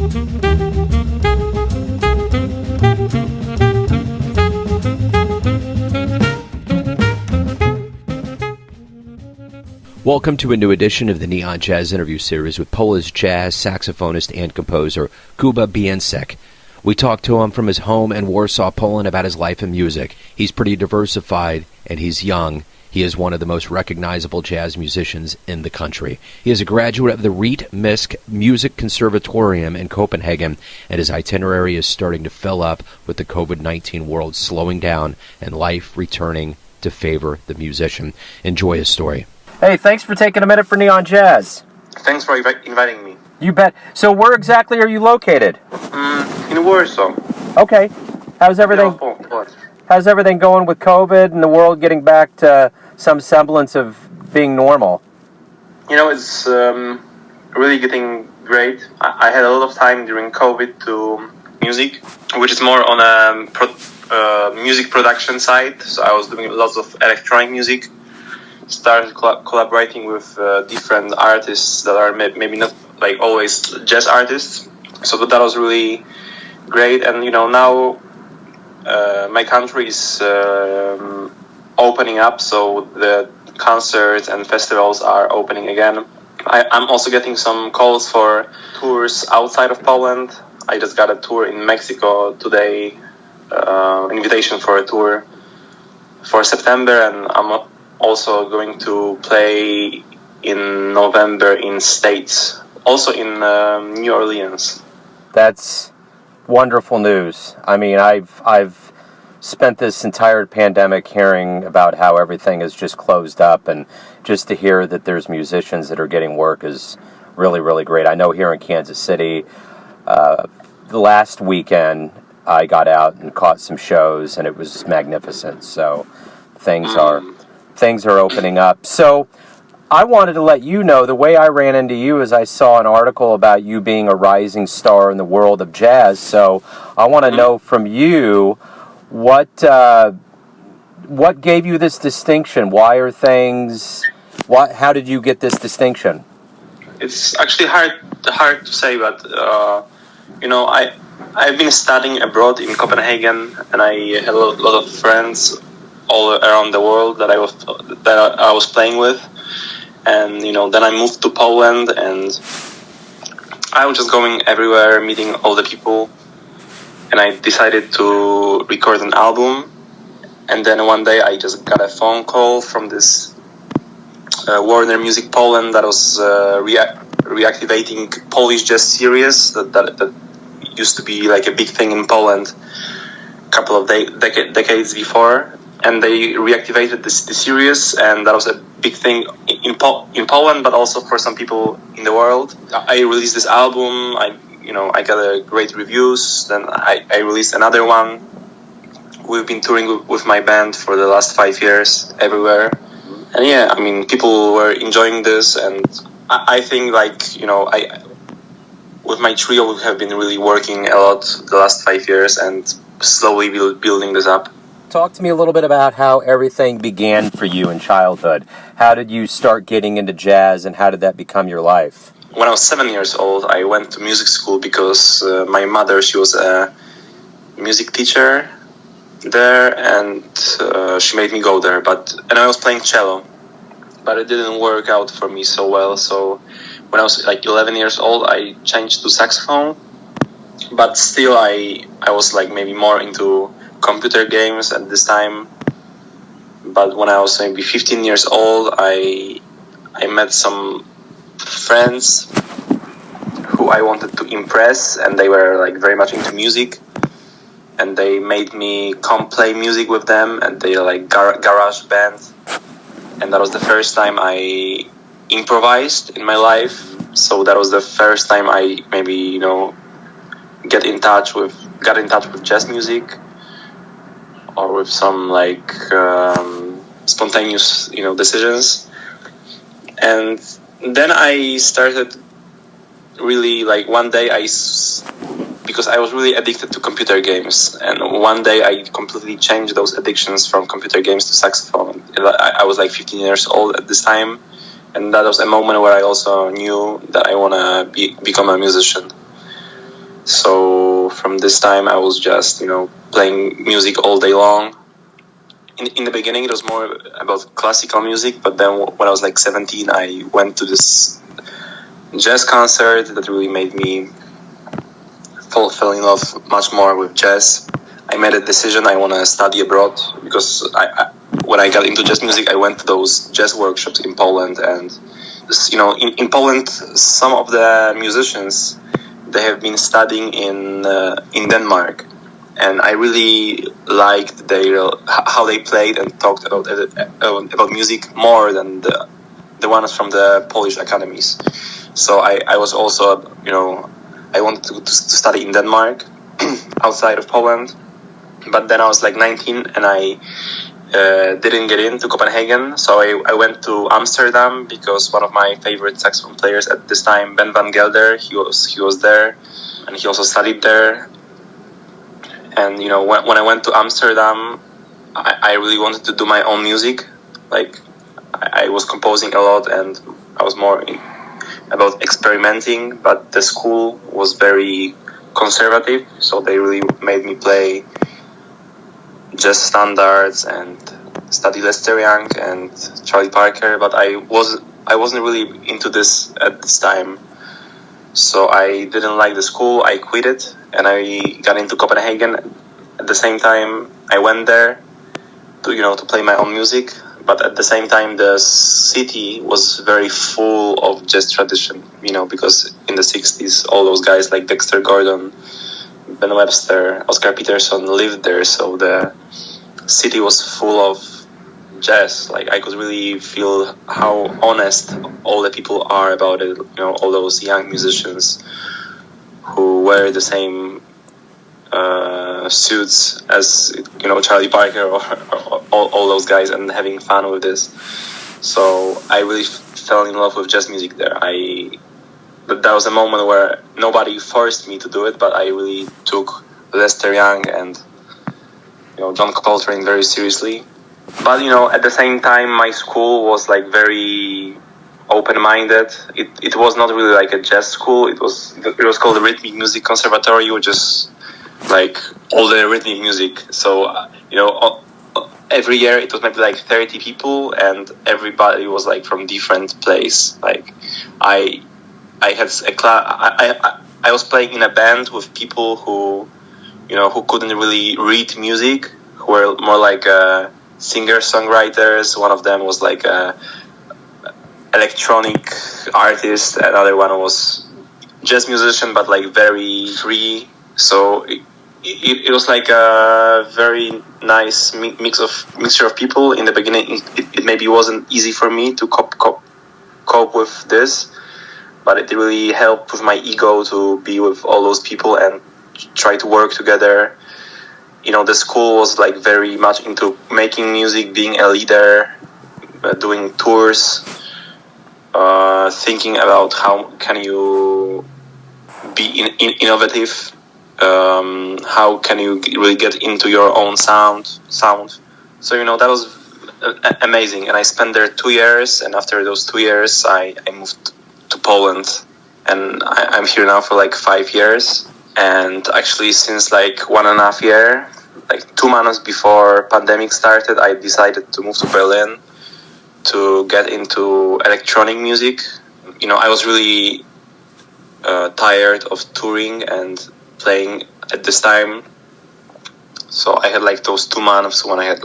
Welcome to a new edition of the Neon Jazz interview series with Polish jazz saxophonist and composer Kuba Więcek. We talked to him from his home in Warsaw, Poland about his life in music. He's pretty diversified and he's young. He is one of the most recognizable jazz musicians in the country. He is a graduate of the Rytmisk Musik Conservatorium in Copenhagen, and his itinerary is starting to fill up with the COVID-19 world slowing down and life returning to favor the musician. Enjoy his story. Hey, thanks for taking a minute for Neon Jazz. Thanks for inviting me. You bet. So where exactly are you located? In Warsaw. Okay. How's everything going with COVID and the world getting back to some semblance of being normal? You know, it's really getting great. I had a lot of time during COVID to music, which is more on a music production side. So I was doing lots of electronic music. Started collaborating with different artists that are maybe not like always jazz artists. So that was really great. And you know, now my country is opening up, so the concerts and festivals are opening again. I'm also getting some calls for tours outside of Poland. I just got a tour in Mexico today, invitation for a tour for September, and I'm also going to play in November in States, also in New Orleans. That's wonderful news. I mean, I've spent this entire pandemic hearing about how everything is just closed up, and just to hear that there's musicians that are getting work is really, really great. I know here in Kansas City, the last weekend I got out and caught some shows, and it was magnificent. So things are opening up. So I wanted to let you know, the way I ran into you is I saw an article about you being a rising star in the world of jazz. So I want to know from you, what gave you this distinction? How did you get this distinction? It's actually hard to say, but you know, I've been studying abroad in Copenhagen, and I had a lot of friends all around the world that I was playing with. And you know, then I moved to Poland, and I was just going everywhere, meeting all the people, and I decided to record an album. And then one day I just got a phone call from this Warner Music Poland that was reactivating Polish jazz series that used to be like a big thing in Poland a couple of decades before. And they reactivated the series, and that was a big thing in Poland, but also for some people in the world. I released this album. I got great reviews. Then I released another one. We've been touring with my band for the last 5 years everywhere, and yeah, I mean, people were enjoying this, and I think, like, you know, with my trio we have been really working a lot the last 5 years and slowly building this up. Talk to me a little bit about how everything began for you in childhood. How did you start getting into jazz, and how did that become your life? When I was 7 years old, I went to music school because my mother, she was a music teacher there, and she made me go there. And I was playing cello, but it didn't work out for me so well. So when I was like 11 years old, I changed to saxophone, but still I was like maybe more into computer games at this time. But when I was maybe 15 years old, I met some friends who I wanted to impress, and they were like very much into music, and they made me come play music with them, and they like garage band, and that was the first time I improvised in my life. So that was the first time I maybe, you know, got in touch with jazz music, or with some like spontaneous, you know, decisions. And then I started really, like, one day because I was really addicted to computer games, and one day I completely changed those addictions from computer games to saxophone. I was like 15 years old at this time, and that was a moment where I also knew that I want to become a musician. So from this time, I was just, playing music all day long. In the beginning, it was more about classical music, but then when I was like 17, I went to this jazz concert that really made me fell in love much more with jazz. I made a decision I want to study abroad because when I got into jazz music, I went to those jazz workshops in Poland, and in Poland, some of the musicians, they have been studying in Denmark, and I really liked how they played and talked about music more than the ones from the Polish academies. So I was also, I wanted to study in Denmark, outside of Poland. But then I was like 19 and I didn't get into Copenhagen. So I went to Amsterdam because one of my favorite saxophone players at this time, Ben van Gelder, he was there and he also studied there. And, when I went to Amsterdam, I really wanted to do my own music. Like, I was composing a lot and I was more about experimenting, but the school was very conservative, so they really made me play jazz standards and study Lester Young and Charlie Parker, but I wasn't really into this at this time. So I didn't like the school, I quit it, and I got into Copenhagen. At the same time, I went there to play my own music, but at the same time, the city was very full of jazz tradition, because in the 60s, all those guys like Dexter Gordon, Ben Webster, Oscar Peterson lived there, so the city was full of jazz. Like, I could really feel how honest all the people are about it, all those young musicians who wear the same suits as Charlie Parker or all those guys and having fun with this. So I really fell in love with jazz music there. That was a moment where nobody forced me to do it, but I really took Lester Young and John Coltrane very seriously. But at the same time, my school was like very open-minded. It was not really like a jazz school. It was called the Rytmisk Musik Conservatorium, which is like all the rhythmic music. So every year it was maybe like 30 people, and everybody was like from different place. Like I had a class. I was playing in a band with people who couldn't really read music, who were more like singer-songwriters. One of them was like a electronic artist. Another one was jazz musician, but like very free. So it was like a very nice mixture of people. In the beginning, it maybe wasn't easy for me to cope with this, but it really helped with my ego to be with all those people and try to work together. The school was like very much into making music, being a leader, doing tours, thinking about how can you be innovative, how can you really get into your own sound. So that was amazing, and I spent there 2 years, and after those 2 years I moved to Poland, and I'm here now for like 5 years. And actually, since like 1.5 years, like 2 months before pandemic started, I decided to move to Berlin to get into electronic music. I was really tired of touring and playing at this time. So I had like those 2 months where I had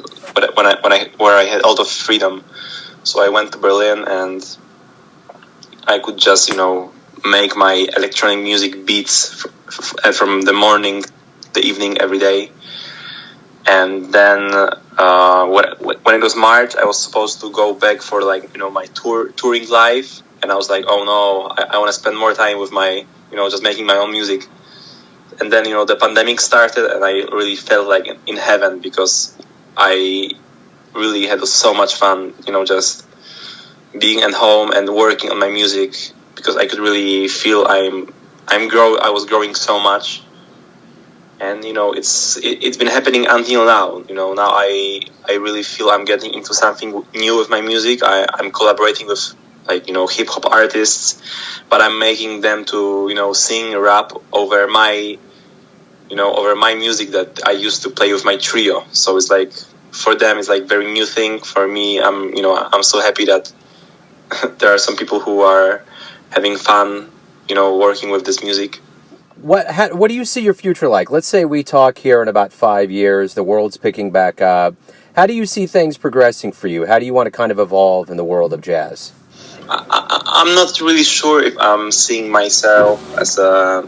a lot of freedom. So I went to Berlin and I could just make my electronic music beats from the morning, the evening, every day. And then when it was March, I was supposed to go back for like my touring life, and I was like, oh no, I want to spend more time with my just making my own music. And then the pandemic started, and I really felt like in heaven, because I really had so much fun just being at home and working on my music, because I could really feel I was growing so much. And it's been happening until now. Now I really feel I'm getting into something new with my music. I'm collaborating with like, hip hop artists, but I'm making them to, sing rap over my music that I used to play with my trio. So it's like, for them, it's like very new thing. For me, I'm so happy that there are some people who are having fun, working with this music. What do you see your future like? Let's say we talk here in about 5 years, the world's picking back up. How do you see things progressing for you? How do you want to kind of evolve in the world of jazz? I'm not really sure if I'm seeing myself as a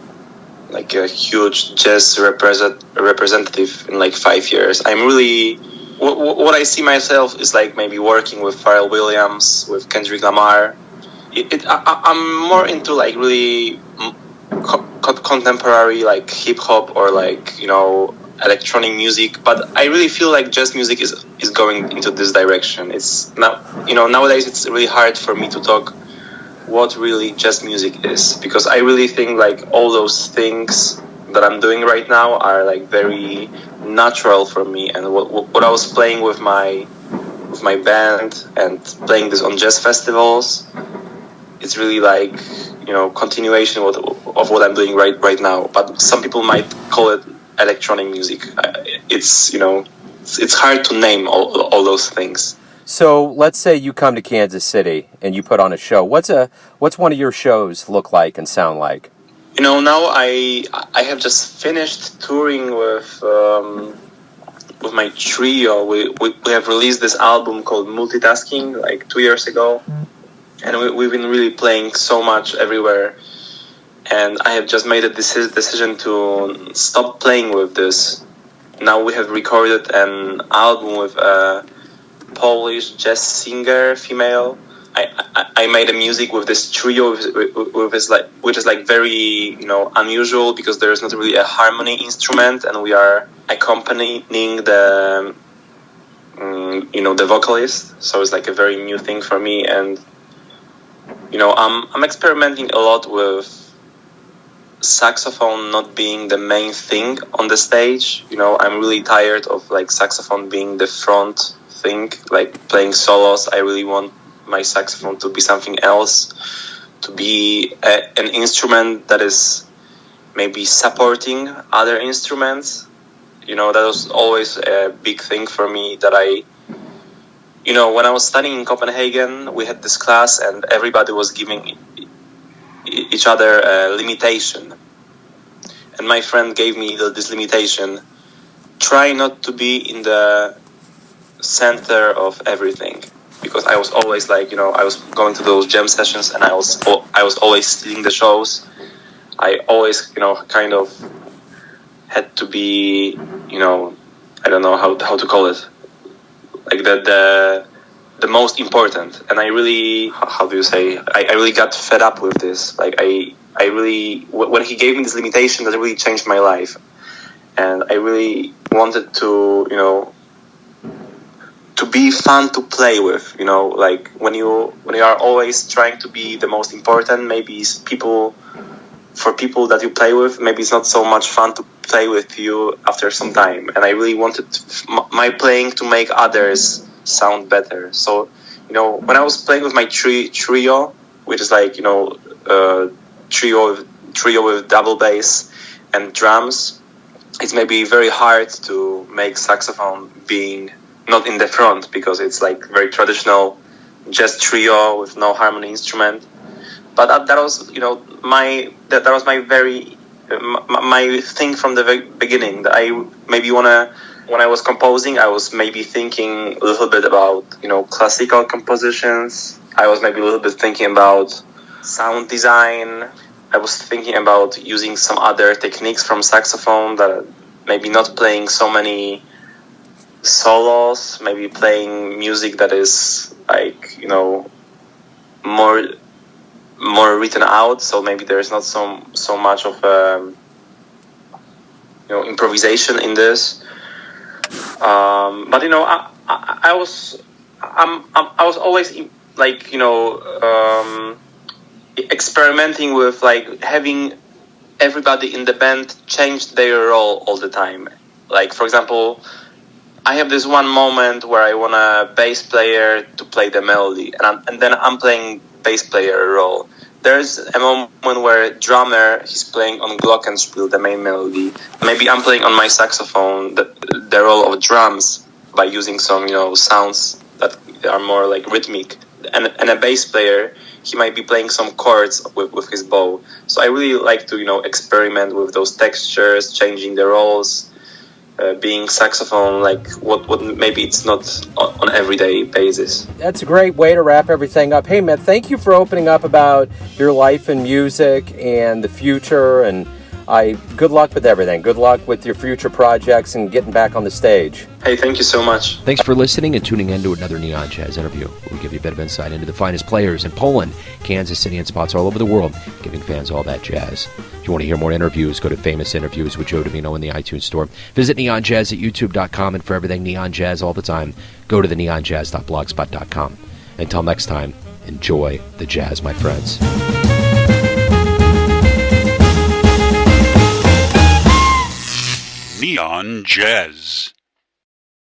huge jazz representative in like 5 years. I'm really, what I see myself is like maybe working with Pharrell Williams, with Kendrick Lamar. I'm more into like really contemporary, like hip hop or like electronic music, but I really feel like jazz music is going into this direction. It's now, nowadays it's really hard for me to talk what really jazz music is, because I really think like all those things that I'm doing right now are like very natural for me, and what I was playing with my band and playing this on jazz festivals, it's really like continuation of what I'm doing right now. But some people might call it electronic music. It's hard to name all those things. So let's say you come to Kansas City and you put on a show. What's one of your shows look like and sound like? Now I have just finished touring with my trio. We have released this album called Multitasking like 2 years ago, and we've been really playing so much everywhere. And I have just made a decision to stop playing with this. Now we have recorded an album with a Polish jazz singer, female. I made a music with this trio, which is like very unusual, because there is not really a harmony instrument, and we are accompanying the the vocalist. So it's like a very new thing for me, and I'm experimenting a lot with saxophone not being the main thing on the stage. I'm really tired of like saxophone being the front thing, like playing solos. I really want my saxophone to be something else, to be an instrument that is maybe supporting other instruments. That was always a big thing for me, that when I was studying in Copenhagen, we had this class and everybody was giving each other a limitation. And my friend gave me this limitation: try not to be in the center of everything. Because I was always like, I was going to those jam sessions and I was always stealing the shows. I always, kind of had to be, I don't know how to call it, like the most important. And I really, how do you say, I really got fed up with this. Like I really, when he gave me this limitation, that really changed my life. And I really wanted to, to be fun to play with, like when you are always trying to be the most important, maybe for people that you play with, maybe it's not so much fun to play with you after some time. And I really wanted my playing to make others sound better. So, when I was playing with my trio, which is like, trio with double bass and drums, it's maybe very hard to make saxophone being not in the front, because it's like very traditional jazz trio with no harmony instrument. But that was that was my thing from the beginning, that I maybe when I was composing, I was maybe thinking a little bit about classical compositions. I was maybe a little bit thinking about sound design. I was thinking about using some other techniques from saxophone, that maybe not playing so many solos, maybe playing music that is like more written out, so maybe there is not so much of improvisation in this. But I was always like experimenting with like having everybody in the band change their role all the time. Like, for example, I have this one moment where I want a bass player to play the melody, and then I'm playing bass player role. There's a moment where drummer he's playing on glockenspiel, the main melody. Maybe I'm playing on my saxophone the role of drums by using some sounds that are more like rhythmic. And a bass player, he might be playing some chords with his bow. So I really like to experiment with those textures, changing the roles. Being saxophone, like what maybe it's not on everyday basis. That's a great way to wrap everything up. Hey, Matt, thank you for opening up about your life in music and the future, and good luck with everything. Good luck with your future projects and getting back on the stage. Hey, thank you so much. Thanks for listening and tuning in to another Neon Jazz interview. We'll give you a bit of insight into the finest players in Poland, Kansas City, and spots all over the world, giving fans all that jazz. If you want to hear more interviews, go to Famous Interviews with Joe Domino in the iTunes Store. Visit neonjazz at youtube.com, and for everything Neon Jazz all the time, go to the neonjazz.blogspot.com. Until next time, enjoy the jazz, my friends. Neon Jazz.